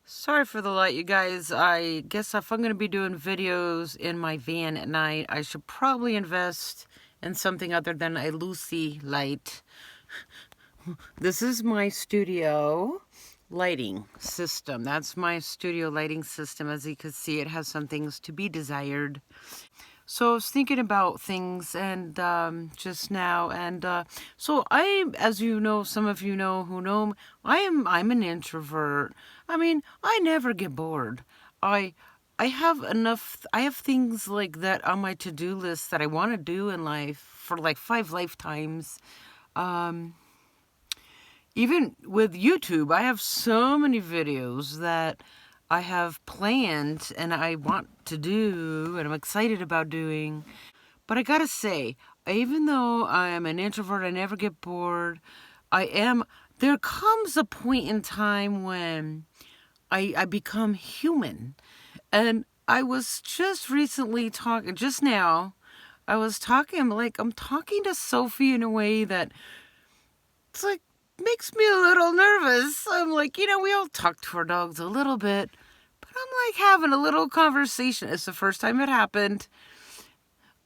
Sorry for the light, you guys. I guess if I'm going to be doing videos in my van at night, I should probably invest in something other than a Lucy light. This is my studio lighting system. That's my studio lighting system. As you can see, it has some things to be desired. So I was thinking about things and just now, and so as you know, some of you know who know me, I'm an introvert. I mean, I never get bored. I I have enough. I have things like that on my to-do list that I want to do in life for like 5 lifetimes. Um, Even with YouTube, I have so many videos that I have planned and I want to do and I'm excited about doing. But I gotta say, even though I am an introvert, I never get bored. There comes a point in time when I become human. And I was just recently talking, just now, I was talking, I'm talking to Sophie in a way that it's like, makes me a little nervous. I'm like, we all talk to our dogs a little bit, but I'm like having a little conversation. It's the first time it happened.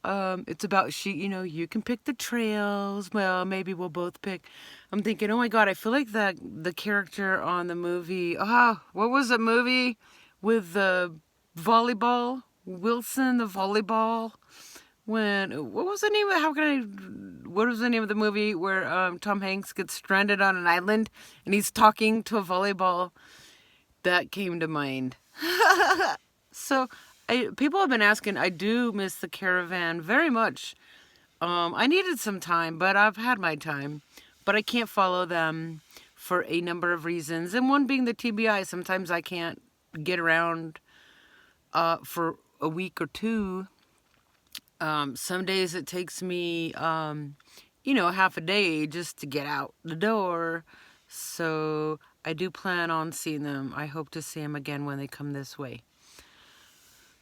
It's about you can pick the trails. Well, maybe we'll both pick. I'm thinking, oh my God, I feel like the character on the movie. What was the movie with the volleyball? Wilson, the volleyball. What was the name of what was the name of the movie where Tom Hanks gets stranded on an island and he's talking to a volleyball? That came to mind. So people have been asking. I do miss the caravan very much. I needed some time, but I've had my time. But I can't follow them for a number of reasons, and one being the TBI. Sometimes I can't get around for a week or two. Some days it takes me, half a day just to get out the door. So I do plan on seeing them. I hope to see them again when they come this way.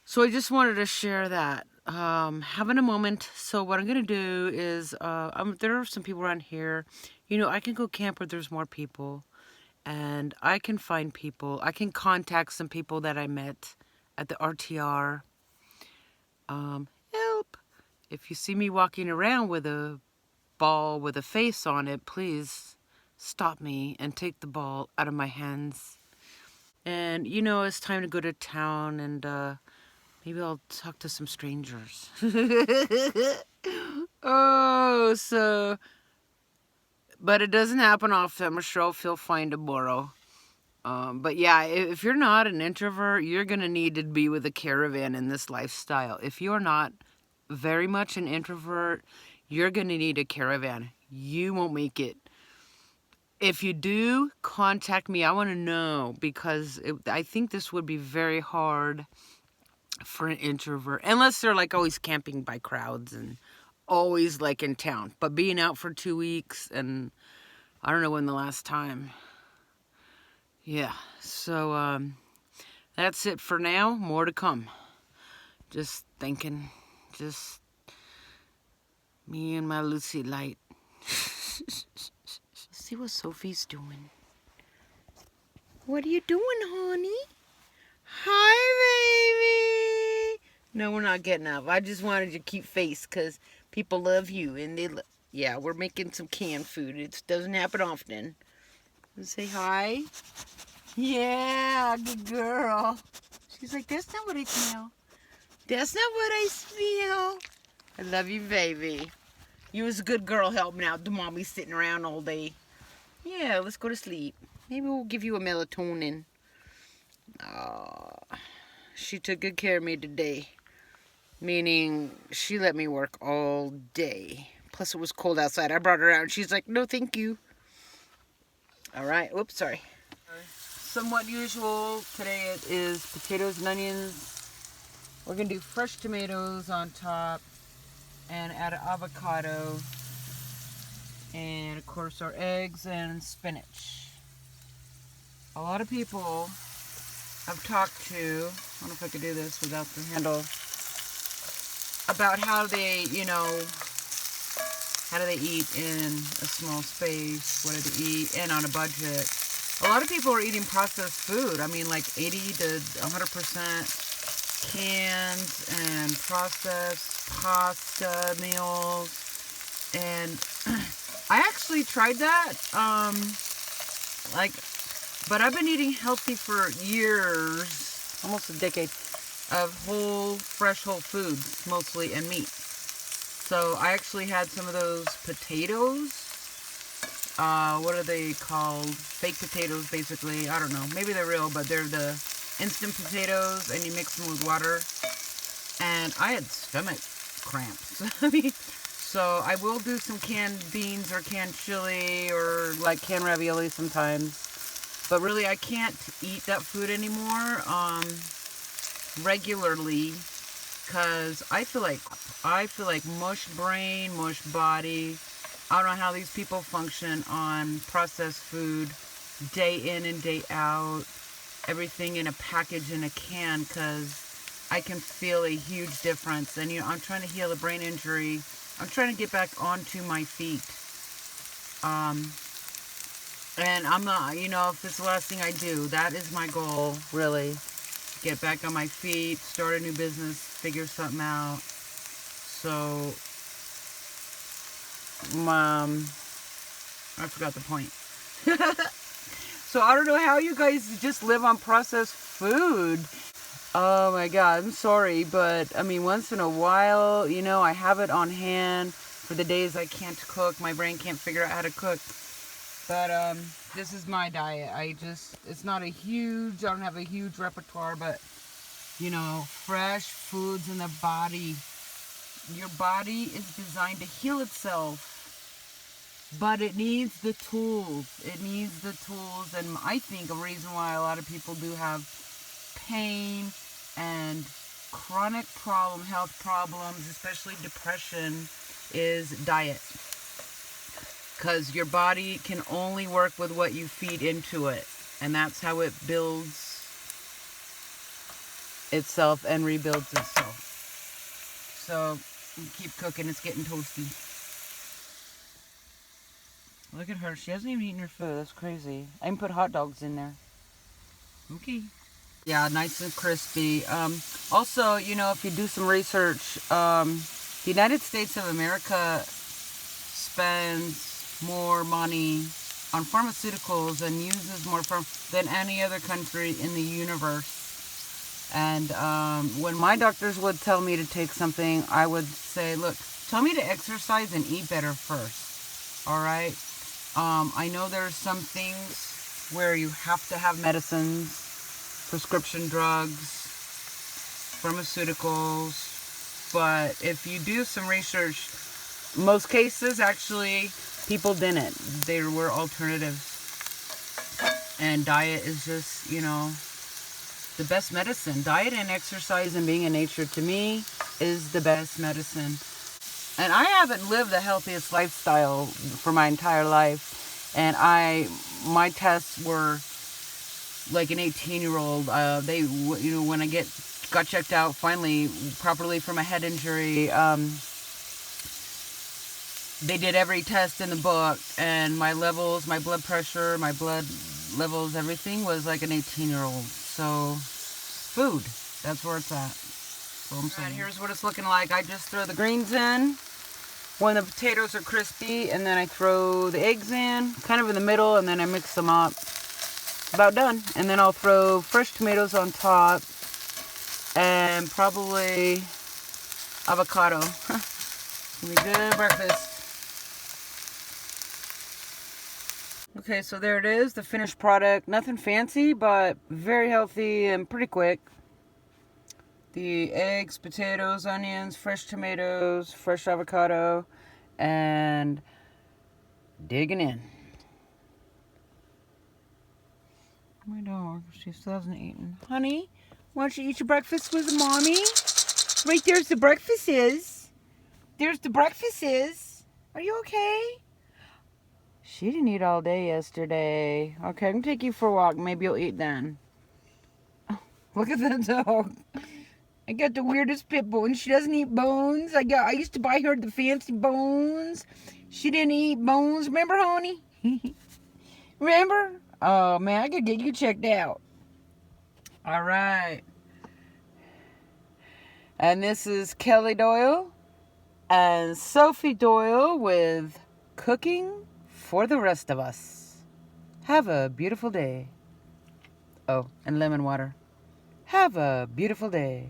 So I just wanted to share that. Having a moment. So what I'm going to do is, there are some people around here. I can go camp where there's more people. And I can find people. I can contact some people that I met at the RTR. Help. If you see me walking around with a ball with a face on it, please stop me and take the ball out of my hands. And it's time to go to town, and maybe I'll talk to some strangers. But it doesn't happen often. I'm sure I'll feel fine tomorrow. But yeah, if you're not an introvert, you're going to need to be with a caravan in this lifestyle. If you're not very much an introvert, you're going to need a caravan. You won't make it. If you do, contact me. I want to know, because I think this would be very hard for an introvert, unless they're like always camping by crowds and always like in town. But being out for 2 weeks, and I don't know when the last time. Yeah, so that's it for now. More to come. Just thinking, just me and my Lucy light. Let's see what Sophie's doing. What are you doing, honey? Hi, baby. No, we're not getting up. I just wanted you to keep face, because people love you, and yeah, we're making some canned food. It doesn't happen often. Say hi. Yeah, good girl. She's like, that's not what I smell. That's not what I smell. I love you, baby. You was a good girl helping out the mommy sitting around all day. Yeah, let's go to sleep. Maybe we'll give you a melatonin. She took good care of me today. Meaning, she let me work all day. Plus, it was cold outside. I brought her out, and she's like, no, thank you. All right. Oops, sorry. Somewhat usual. Today it is potatoes and onions. We're going to do fresh tomatoes on top and add an avocado. And, of course, our eggs and spinach. A lot of people I've talked to, I don't know if I could do this without the handle, about how they, how do they eat in a small space, what do they eat, and on a budget. A lot of people are eating processed food. I mean, like 80 to 100% canned and processed pasta meals. And I actually tried that. But I've been eating healthy for years, almost a decade, of fresh whole foods, mostly, and meat. So I actually had some of those potatoes. What are they called? Fake potatoes, basically. I don't know. Maybe they're real, but they're the instant potatoes, and you mix them with water. And I had stomach cramps. I mean, so I will do some canned beans or canned chili or like canned ravioli sometimes. But really, I can't eat that food anymore regularly, because I feel like mush brain, mush body. I don't know how these people function on processed food day in and day out. Everything in a package, in a can, because I can feel a huge difference. And I'm trying to heal a brain injury. I'm trying to get back onto my feet. And I'm not, if it's the last thing I do, that is my goal, really. Get back on my feet, start a new business, figure something out. So, I forgot the point. So I don't know how you guys just live on processed food. Oh my God, I'm sorry, but I mean, once in a while, I have it on hand for the days I can't cook. My brain can't figure out how to cook. But this is my diet. It's not I don't have a huge repertoire, but fresh foods in the body. Your body is designed to heal itself, but it needs the tools. It needs the tools, and I think a reason why a lot of people do have pain and chronic health problems, especially depression, is diet. Because your body can only work with what you feed into it. And that's how it builds itself and rebuilds itself. So, keep cooking. It's getting toasty. Look at her. She hasn't even eaten her food. That's crazy. I can put hot dogs in there. Okay. Yeah, nice and crispy. Also, if you do some research, the United States of America spends more money on pharmaceuticals and uses more than any other country in the universe. And when my doctors would tell me to take something, I would say, look, tell me to exercise and eat better first. All right? I know there's some things where you have to have medicines, prescription drugs, pharmaceuticals, but if you do some research, most cases actually people didn't. There were alternatives. And diet is just, the best medicine. Diet and exercise and being in nature, to me, is the best medicine. And I haven't lived the healthiest lifestyle for my entire life. And my tests were like an 18-year-old. They, when I got checked out finally properly for my head injury, they did every test in the book, and my levels, my blood pressure, my blood levels, everything was like an 18-year-old. So, food, that's where it's at. So I'm saying. Here's what it's looking like. I just throw the greens in when the potatoes are crispy, and then I throw the eggs in, kind of in the middle, and then I mix them up. About done. And then I'll throw fresh tomatoes on top, and probably avocado. Give me good breakfast. Okay, so there it is, the finished product. Nothing fancy, but very healthy and pretty quick. The eggs, potatoes, onions, fresh tomatoes, fresh avocado, and digging in. My dog, she still hasn't eaten. Honey, why don't you eat your breakfast with mommy? Right there's the breakfast is. There's the breakfast is. Are you okay? She didn't eat all day yesterday. Okay, I can take you for a walk. Maybe you'll eat then. Oh, look at that dog. I got the weirdest pit bull, and she doesn't eat bones. I used to buy her the fancy bones. She didn't eat bones. Remember, honey? Remember? Oh, man, I could get you checked out. All right. And this is Kelly Doyle and Sophie Doyle with Cooking for the Rest of Us. Have a beautiful day. Oh, and lemon water. Have a beautiful day.